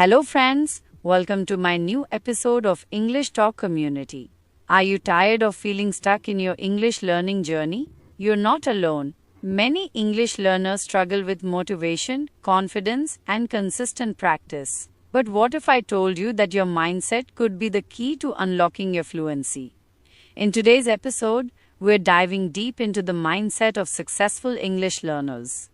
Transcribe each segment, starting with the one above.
Hello, friends. Welcome to my new episode of English Talk Community. Are you tired of feeling stuck in your English learning journey? You're not alone. Many English learners struggle with motivation, confidence, and consistent practice. But what if I told you that your mindset could be the key to unlocking your fluency? In today's episode, we're diving deep into the mindset of successful English learners.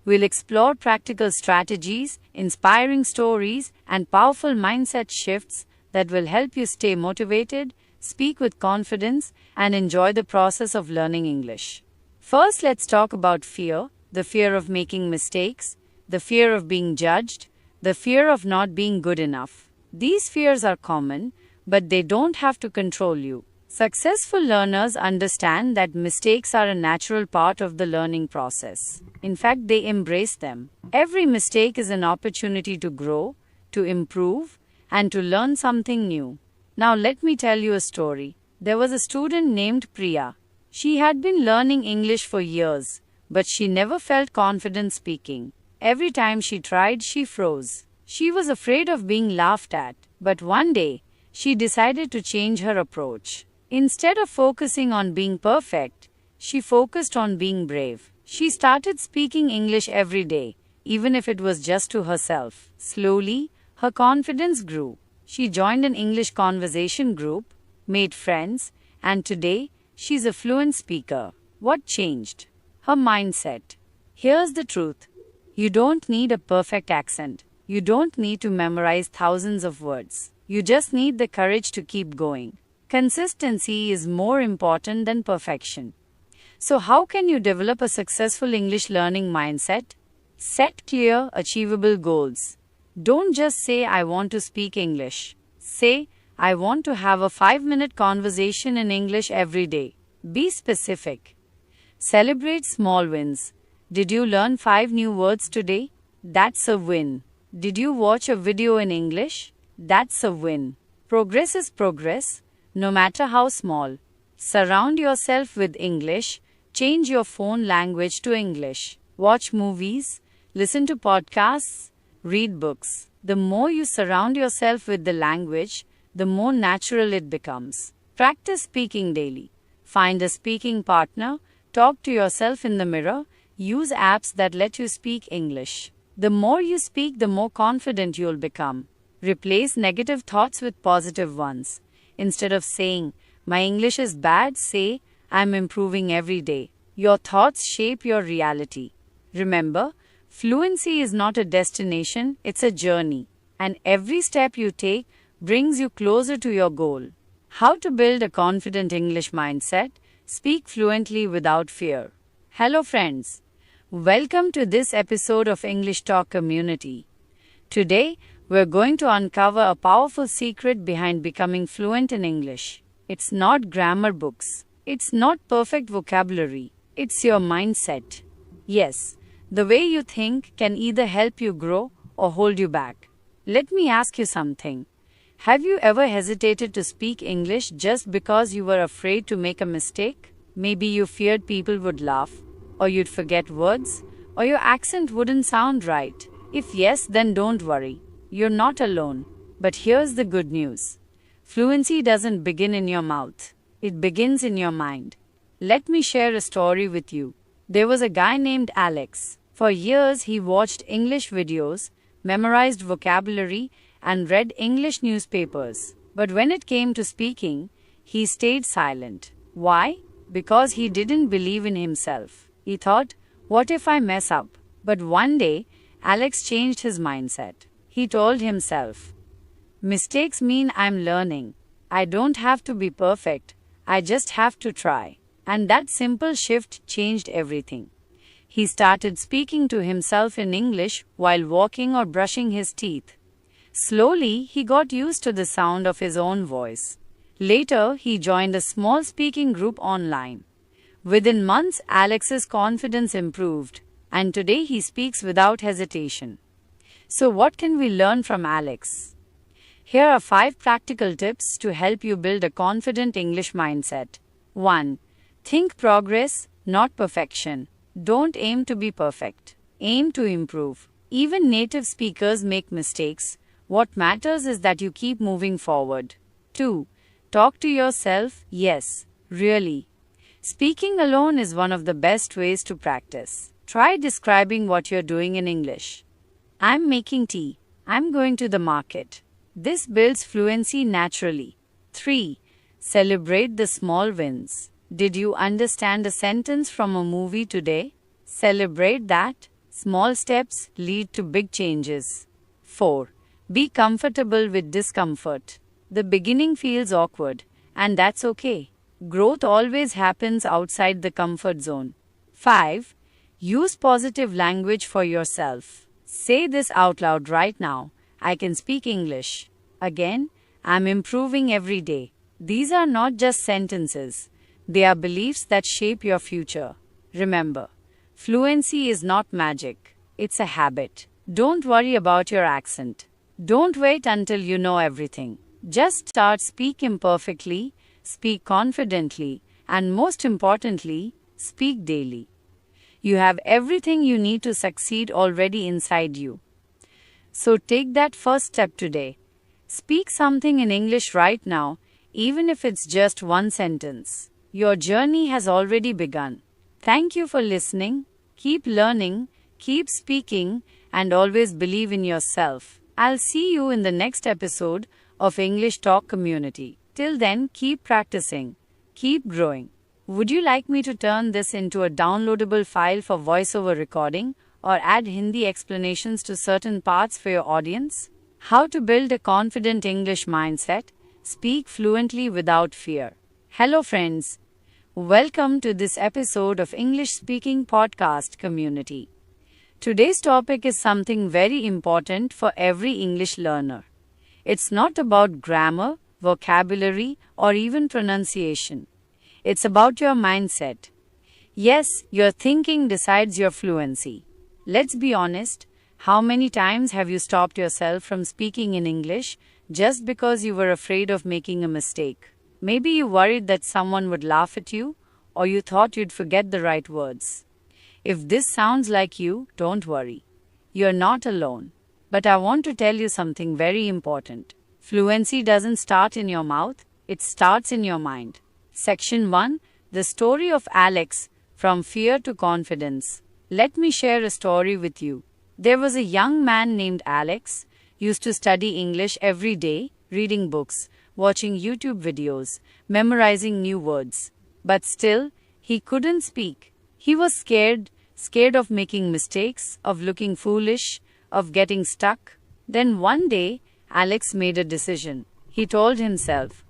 We'll explore practical strategies, inspiring stories, and powerful mindset shifts that will help you stay motivated, speak with confidence, and enjoy the process of learning English. First, let's talk about fear, the fear of making mistakes, the fear of being judged, the fear of not being good enough. These fears are common, but they don't have to control you. Successful learners understand that mistakes are a natural part of the learning process. In fact, they embrace them. Every mistake is an opportunity to grow, to improve, and to learn something new. Now, let me tell you a story. There was a student named Priya. She had been learning English for years, but she never felt confident speaking. Every time she tried, she froze. She was afraid of being laughed at, but one day, she decided to change her approach. Instead of focusing on being perfect, she focused on being brave. She started speaking English every day, even if it was just to herself. Slowly, her confidence grew. She joined an English conversation group, made friends, and today, she's a fluent speaker. What changed? Her mindset. Here's the truth. You don't need a perfect accent. You don't need to memorize thousands of words. You just need the courage to keep going. Consistency is more important than perfection. So how can you develop a successful English learning mindset? Set clear, achievable goals. Don't just say, I want to speak English. Say, I want to have a 5-minute conversation in English every day. Be specific. Celebrate small wins. Did you learn 5 new words today? That's a win. Did you watch a video in English? That's a win. Progress is progress, no matter how small. Surround yourself with English. Change your phone language to English. Watch movies, listen to podcasts, read books. The more you surround yourself with the language, the more natural it becomes. Practice speaking daily. Find a speaking partner. Talk to yourself in the mirror. Use apps that let you speak English. The more you speak, the more confident you'll become. Replace negative thoughts with positive ones. Instead of saying, my English is bad, say, I'm improving every day. Your thoughts shape your reality. Remember, fluency is not a destination, it's a journey. And every step you take brings you closer to your goal. How to build a confident English mindset? Speak fluently without fear. Hello friends. Welcome to this episode of English Talk Community. Today, we're going to uncover a powerful secret behind becoming fluent in English. It's not grammar books. It's not perfect vocabulary. It's your mindset. Yes, the way you think can either help you grow or hold you back. Let me ask you something. Have you ever hesitated to speak English just because you were afraid to make a mistake? Maybe you feared people would laugh, or you'd forget words, or your accent wouldn't sound right. If yes, then don't worry. You're not alone. But here's the good news. Fluency doesn't begin in your mouth. It begins in your mind. Let me share a story with you. There was a guy named Alex. For years, he watched English videos, memorized vocabulary, and read English newspapers. But when it came to speaking, he stayed silent. Why? Because he didn't believe in himself. He thought, what if I mess up? But one day, Alex changed his mindset. He told himself, mistakes mean I'm learning. I don't have to be perfect. I just have to try. And that simple shift changed everything. He started speaking to himself in English while walking or brushing his teeth. Slowly, he got used to the sound of his own voice. Later, he joined a small speaking group online. Within months, Alex's confidence improved, and today he speaks without hesitation. So what can we learn from Alex? Here are 5 practical tips to help you build a confident English mindset. 1. Think progress, not perfection. Don't aim to be perfect. Aim to improve. Even native speakers make mistakes. What matters is that you keep moving forward. 2. Talk to yourself. Yes, really. Speaking alone is one of the best ways to practice. Try describing what you're doing in English. I'm making tea. I'm going to the market. This builds fluency naturally. 3. Celebrate the small wins. Did you understand a sentence from a movie today? Celebrate that. Small steps lead to big changes. 4. Be comfortable with discomfort. The beginning feels awkward, and that's okay. Growth always happens outside the comfort zone. 5. Use positive language for yourself. Say this out loud right now. I can speak English. Again, I'm improving every day. These are not just sentences. They are beliefs that shape your future. Remember, fluency is not magic. It's a habit. Don't worry about your accent. Don't wait until you know everything. Just start, speak imperfectly, speak confidently, and most importantly, speak daily. You have everything you need to succeed already inside you. So take that first step today. Speak something in English right now, even if it's just one sentence. Your journey has already begun. Thank you for listening. Keep learning, keep speaking, and always believe in yourself. I'll see you in the next episode of English Talk Community. Till then, keep practicing, keep growing. Would you like me to turn this into a downloadable file for voiceover recording or add Hindi explanations to certain parts for your audience? How to build a confident English mindset? Speak fluently without fear. Hello friends. Welcome to this episode of English Speaking Podcast Community. Today's topic is something very important for every English learner. It's not about grammar, vocabulary, or even pronunciation. It's about your mindset. Yes, your thinking decides your fluency. Let's be honest, how many times have you stopped yourself from speaking in English just because you were afraid of making a mistake? Maybe you worried that someone would laugh at you, or you thought you'd forget the right words. If this sounds like you, don't worry. You're not alone. But I want to tell you something very important. Fluency doesn't start in your mouth, it starts in your mind. Section 1. The story of Alex, from fear to confidence. Let me share a story with you. There was a young man named Alex, used to study English every day, reading books, watching YouTube videos, memorizing new words. But still, he couldn't speak. He was scared of making mistakes, of looking foolish, of getting stuck. Then one day, Alex made a decision. He told himself,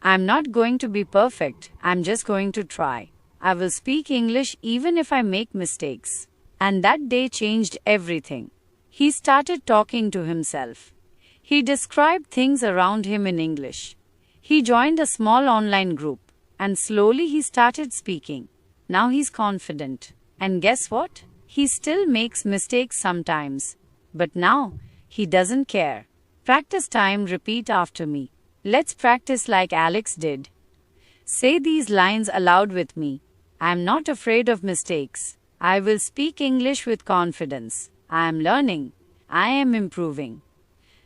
I'm not going to be perfect, I'm just going to try. I will speak English even if I make mistakes. And that day changed everything. He started talking to himself. He described things around him in English. He joined a small online group, and slowly he started speaking. Now he's confident. And guess what? He still makes mistakes sometimes. But now, he doesn't care. Practice time, repeat after me. Let's practice like Alex did. Say these lines aloud with me. I am not afraid of mistakes. I will speak English with confidence. I am learning. I am improving.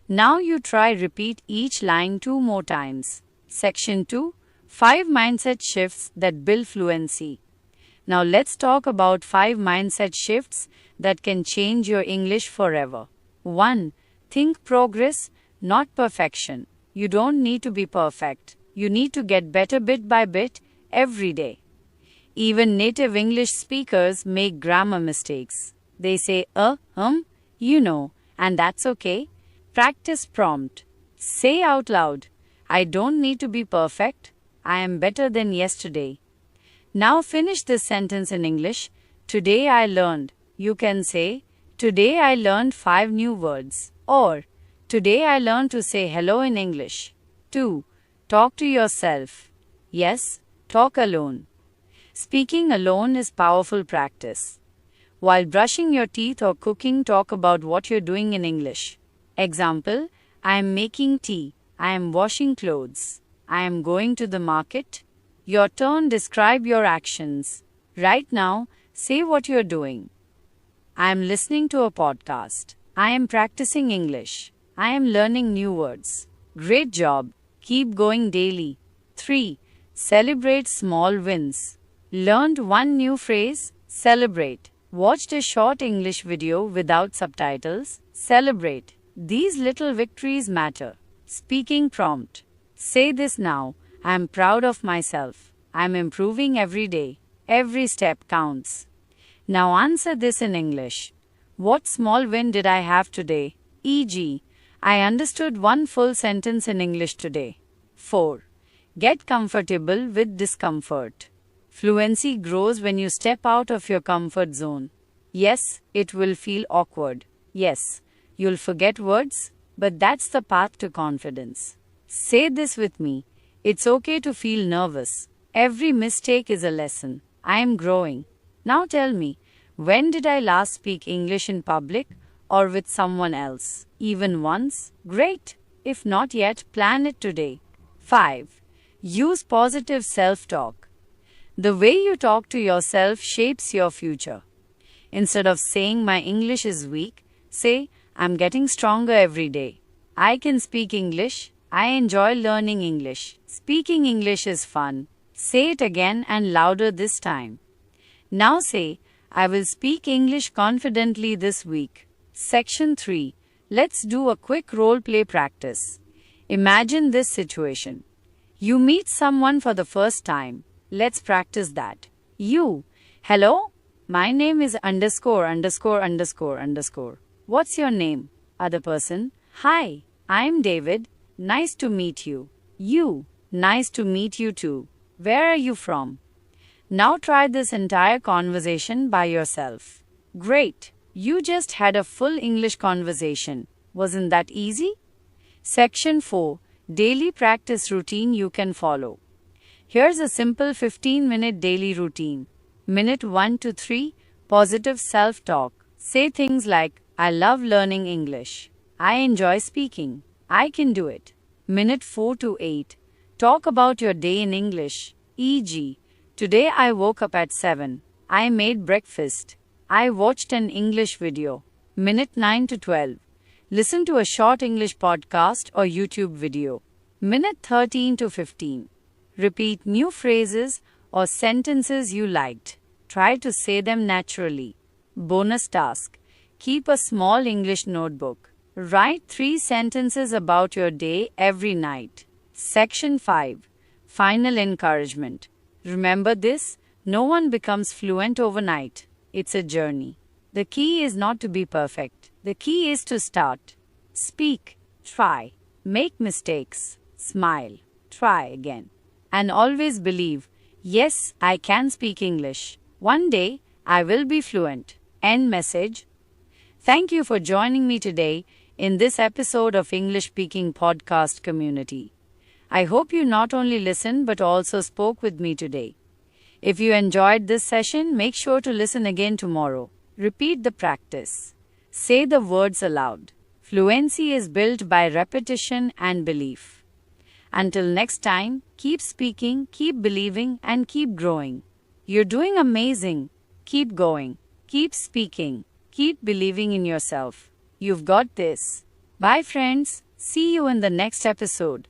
Now you try repeat each line 2 more times. Section 2. 5 mindset shifts that build fluency. Now let's talk about 5 mindset shifts that can change your English forever. 1. Think progress, not perfection. You don't need to be perfect. You need to get better bit by bit, every day. Even native English speakers make grammar mistakes. They say, and that's okay. Practice prompt. Say out loud, I don't need to be perfect. I am better than yesterday. Now finish this sentence in English. Today I learned. You can say, today I learned 5 new words. Or, today I learned to say hello in English. 2. Talk to yourself. Yes, talk alone. Speaking alone is powerful practice. While brushing your teeth or cooking, talk about what you're doing in English. Example, I am making tea. I am washing clothes. I am going to the market. Your turn, describe your actions. Right now, say what you're doing. I am listening to a podcast. I am practicing English. I am learning new words. Great job. Keep going daily. 3. Celebrate small wins. Learned one new phrase? Celebrate. Watched a short English video without subtitles? Celebrate. These little victories matter. Speaking prompt. Say this now. I am proud of myself. I am improving every day. Every step counts. Now answer this in English. What small win did I have today? E.g., I understood one full sentence in English today. 4. Get comfortable with discomfort. Fluency grows when you step out of your comfort zone. Yes, it will feel awkward. Yes, you'll forget words, but that's the path to confidence. Say this with me. It's okay to feel nervous. Every mistake is a lesson. I am growing. Now tell me, when did I last speak English in public or with someone else? Even once? Great. If not yet, plan it today. 5. Use positive self-talk. The way you talk to yourself shapes your future. Instead of saying my English is weak, say I'm getting stronger every day. I can speak English. I enjoy learning English. Speaking English is fun. Say it again and louder this time. Now say, I will speak English confidently this week. Section 3. Let's do a quick role play practice. Imagine this situation. You meet someone for the first time. Let's practice that. You. Hello? My name is underscore. What's your name? Other person. Hi, I'm David. Nice to meet you. You. Nice to meet you too. Where are you from? Now try this entire conversation by yourself. Great. You just had a full English conversation. Wasn't that easy? Section 4. Daily practice routine you can follow. Here's a simple 15-minute daily routine. Minute 1 to 3. Positive self-talk. Say things like, I love learning English. I enjoy speaking. I can do it. Minute 4 to 8. Talk about your day in English. E.g., today I woke up at 7. I made breakfast. I watched an English video. Minute 9 to 12. Listen to a short English podcast or YouTube video. Minute 13 to 15. Repeat new phrases or sentences you liked. Try to say them naturally. Bonus task. Keep a small English notebook. Write 3 sentences about your day every night. Section 5. Final encouragement. Remember this, no one becomes fluent overnight. It's a journey. The key is not to be perfect. The key is to start. Speak, try, make mistakes, smile, try again. And always believe, yes, I can speak English. One day, I will be fluent. End message. Thank you for joining me today in this episode of English Speaking Podcast Community. I hope you not only listened but also spoke with me today. If you enjoyed this session, make sure to listen again tomorrow. Repeat the practice. Say the words aloud. Fluency is built by repetition and belief. Until next time, keep speaking, keep believing, and keep growing. You're doing amazing. Keep going. Keep speaking. Keep believing in yourself. You've got this. Bye, friends. See you in the next episode.